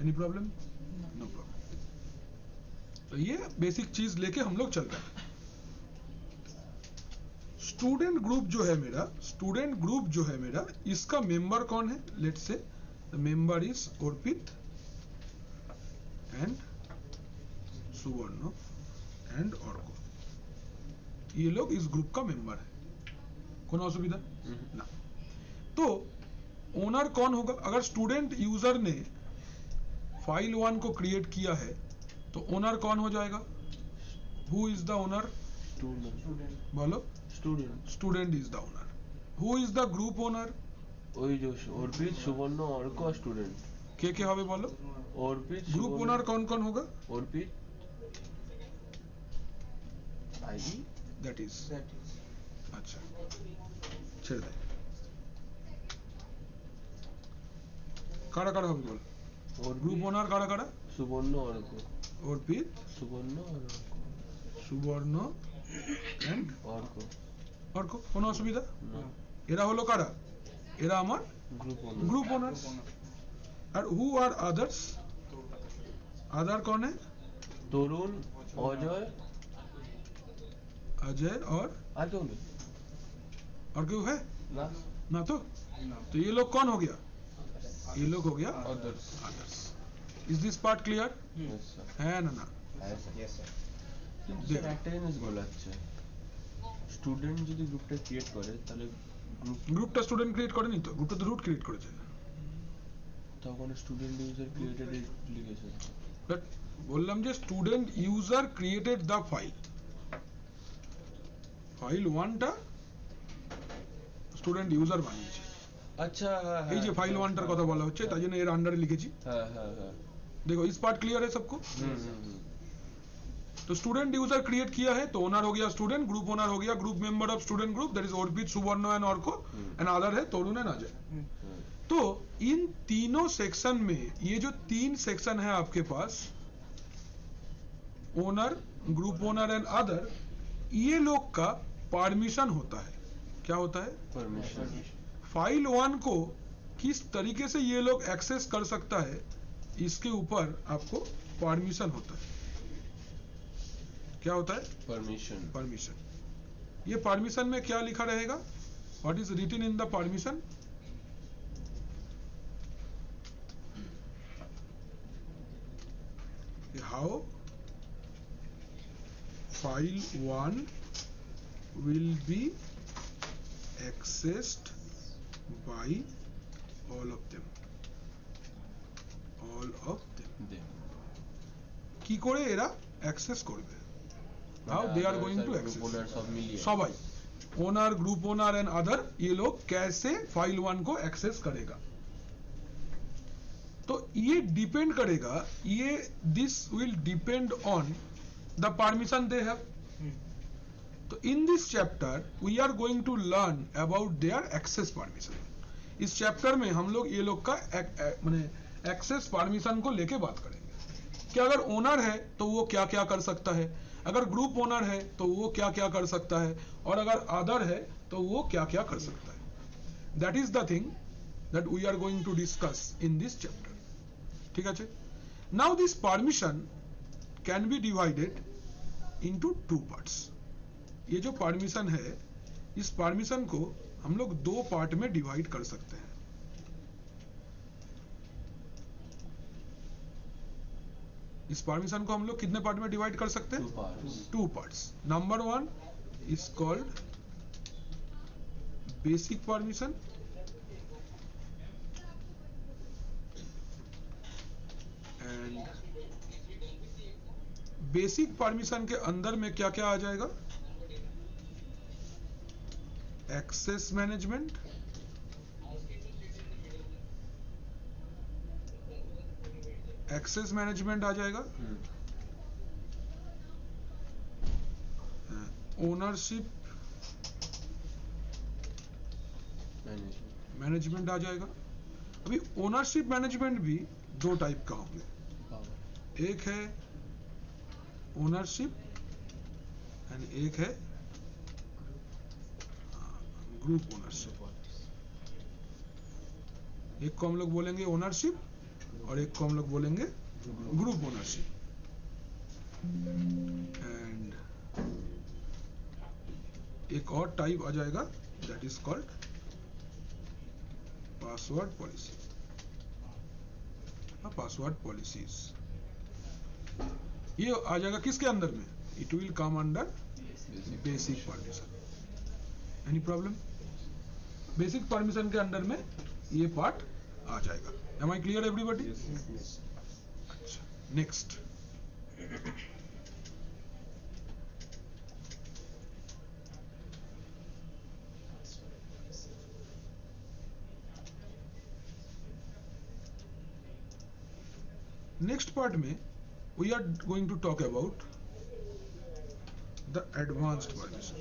Any problem? No problem. तो ये बेसिक चीज लेके हम लोग चल रहे हैं। स्टूडेंट ग्रुप जो है मेरा, इसका मेंबर कौन है? Let's say the member is Arpit and सुवर्ण एंड अर्को। ये लोग इस ग्रुप का मेंबर है। कौन असुविधा ना? तो ओनर कौन होगा? अगर स्टूडेंट यूजर ने फाइल 1 को क्रिएट किया है तो ओनर कौन हो जाएगा? Who is the owner? बोलो। Student is the owner. Who is the group owner? ওই যে অর্পিত সুবর্ণ অর্ক স্টুডেন্ট। के হবে बोलो? অর্পিত ग्रुप ओनर कौन कौन होगा? অর্পিত आईडी दैट इज अच्छा ছেড়ে দে। কারা কারা হবে বল? গ্রুপ ওনার কারা কারা? সুবর্ণ অর্ক, অর্পিত, সুবর্ণ অর্ক, সুবর্ণ এন্ড অর্ক। অর্ক। কোনো অসুবিধা? না। এরা হলো কারা? এরা আমার ग्रुप ओनर्स। और हु आर अदर्स? अदर कौन है? তরুণ, অজয়, अजय और क्यों नहीं? और क्यों है ना ना? तो ये लोग कौन हो गया? ये लोग हो गया others. Is this part clear? Yes sir. है ना? ना यस सर। কিন্তু স্যার একটা জিনিস বলাচ্ছে, স্টুডেন্ট যদি গ্রুপটা ক্রিয়েট করে তাহলে গ্রুপটা স্টুডেন্ট ক্রিয়েট করেনি তো, গ্রুপটা তো রুট ক্রিয়েট করেছে। তখন স্টুডেন্ট ইউজার ক্রিয়েটেড লিখেছে। বাট বললাম যে student user created the file 1টা স্টুডেন্ট ইউজার বানিয়েছে। আচ্ছা হ্যাঁ, এই যে ফাইল 1টার কথা বলা হচ্ছে, তাই জন্য এর আন্ডারে লিখেছি। হ্যাঁ হ্যাঁ হ্যাঁ। देखो इस पार्ट क्लियर है सबको? तो स्टूडेंट यूजर क्रिएट किया है तो ओनर हो गया स्टूडेंट, ग्रुप ओनर हो गया group member of student group, that is Arpit, Suvarna and अर्को, एंड अदर है तरुण एंड अजय। तो इन तीनों सेक्शन में, ये जो 3 सेक्शन है आपके पास, owner, group owner and other, ये लोग का परमिशन होता है। क्या होता है? परमिशन। फाइल 1 को किस तरीके से ये लोग एक्सेस कर सकता है, इसके ऊपर आपको परमिशन होता है। क्या होता है? परमिशन। ये परमिशन में क्या लिखा रहेगा? What is written in the permission? How file 1 will be accessed by all of them। কি করে এরা অ্যাক্সেস করবে? How they are going to access? सबाई owner, group owner and other, ये लोग कैसे फाइल 1 को एक्सेस करेगा? तो ये डिपेंड करेगा, ये this will depend on the permission they have. तो in this chapter we are going to learn about their access permission. इस चैप्टर में हम लोग ये लोग का माने एक्सेस परमिशन को लेके बात करेंगे कि अगर ओनर है तो वो क्या क्या कर सकता है, अगर ग्रुप ओनर है तो वो क्या क्या कर सकता है, और अगर अदर है तो वो क्या क्या कर सकता है। That is the thing that we are going to discuss in this chapter. ठीक है? Now this permission can be divided into 2 parts. ये जो परमिशन है, इस परमिशन को हम लोग 2 पार्ट में डिवाइड कर सकते हैं। इस परमिशन को हम लोग कितने पार्ट में डिवाइड कर सकते हैं? 2 parts. Number 1 is called basic permission, and basic permission के अंदर में क्या क्या आ जाएगा? एक्सेस मैनेजमेंट, एक्सेस मैनेजमेंट आ जाएगा, ओनरशिप मैनेजमेंट आ जाएगा। अभी ओनरशिप मैनेजमेंट भी 2 टाइप का होंगे। एक है ओनरशिप एंड एक है ग्रुप ओनरशिप। एक को हम लोग बोलेंगे ओनरशिप और एक को हम लोग बोलेंगे ग्रुप ओनरशिप। एंड एक और टाइप आ जाएगा that is called password policy, password policies. ये आ जाएगा किसके अंदर में? It will come under basic permission. Any problem? Basic permission के अंडर में ये पार्ट आ जाएगा। Am I clear everybody? अच्छा, नेक्स्ट नेक्स्ट पार्ट में we are going to talk about the advanced permission.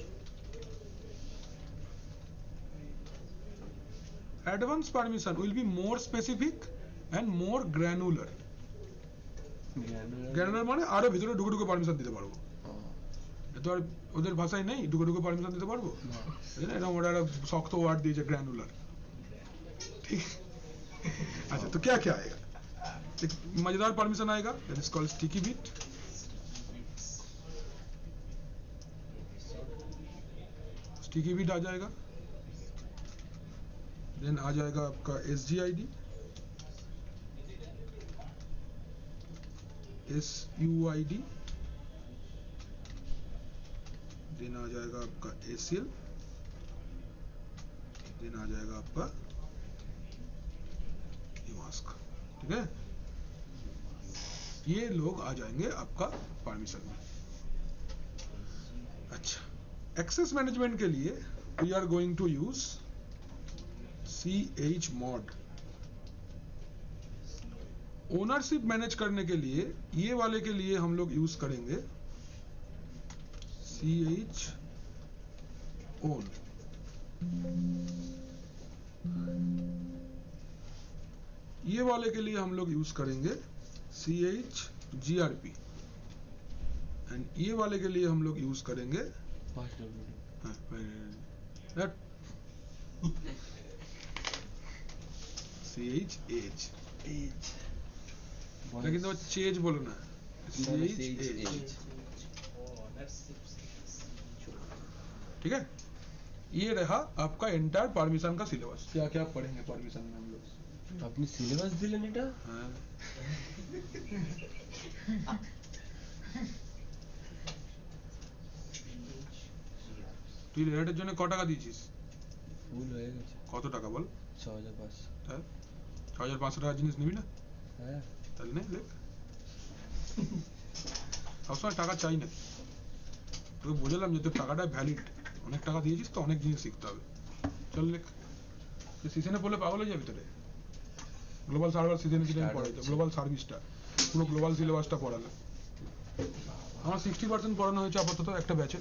Advanced permission will be more specific and more granular. Granular মানে আরো ভিতরে ঢুকে ঢুকে পারমিশন দিতে পারবো। তো আর ওদের ভাষায় নেই ঢুকে ঢুকে পারমিশন দিতে পারবো, এটা ওরা শক্ত ওয়ার্ড দিয়েছে গ্র্যানুলার। ठीक, अच्छा तो क्या क्या आएगा? एक मजेदार परमिशन आएगा that is called sticky bit. Sticky bit आ जाएगा। देन आ जाएगा आपका SGID, SUID, देन आ जाएगा आपका ACL, देन आ जाएगा आपका मास्क। ठीक है, ये लोग आ जाएंगे आपका परमिशन में। अच्छा, एक्सेस मैनेजमेंट के लिए we are going to use chmod। Ownership manage करने के लिए ये वाले के लिए हम लोग यूज करेंगे chown। ये वाले के लिए हम लोग यूज करेंगे chgrp एंड ये वाले के लिए हम लोग यूज करेंगे CH लेकिन तो चेज बोलो ना, CH। ठीक है, ये रहा आपका एंटायर परमिशन का सिलेबस। क्या क्या पढ़ेंगे परमिशन में हम लोग? আপনি সিলেবাস দিলেন এটা? হ্যাঁ, তুই রেটের জন্য ক টাকা দিয়েছিস? ফুল হয়ে গেছে। কত টাকা বল? 6500। হ্যাঁ, 6500 টাকার জিনিস নিবি না? হ্যাঁ, তাহলে নে, দেখ সবসময় টাকা চাই না। তোকে বোঝালাম যে তোর টাকাটা ভ্যালিড, অনেক টাকা দিয়েছিস তো অনেক জিনিস শিখতে হবে। চল লেখ, তুই সিজনে পড়লে পাগল হয়ে যাবি। তোরে গ্লোবাল সার্ভার সিজনে সিজনে পড়াইতো, গ্লোবাল সার্ভিসটা পুরো গ্লোবাল সিলেবাসটা পড়ালো। আমার 60% পড়ানো হয়েছে আপাতত একটা ব্যাচে।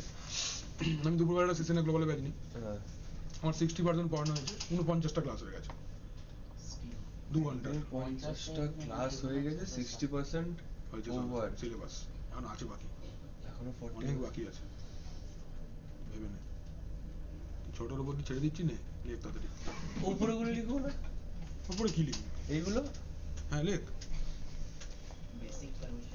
আমি দুপুরবেলা সিজনে গ্লোবালে ব্যাচ নিই, আমার 60% পড়ানো হয়েছে। 49টা ক্লাস হয়ে গেছে, 2 ঘন্টা 50টা ক্লাস হয়ে গেছে। 60% হয়েছে ওভার সিলেবাস, এখন আছে বাকি, এখনো 40 অনেক বাকি আছে। ভেবে নে, ছোটর উপর ছেড়ে দিচ্ছি নে, লেখ তাড়াতাড়ি। উপরে গুলো লিখবো না? উপরে কি লিখবি? এইগুলো? হ্যাঁ লেখ। Basic permission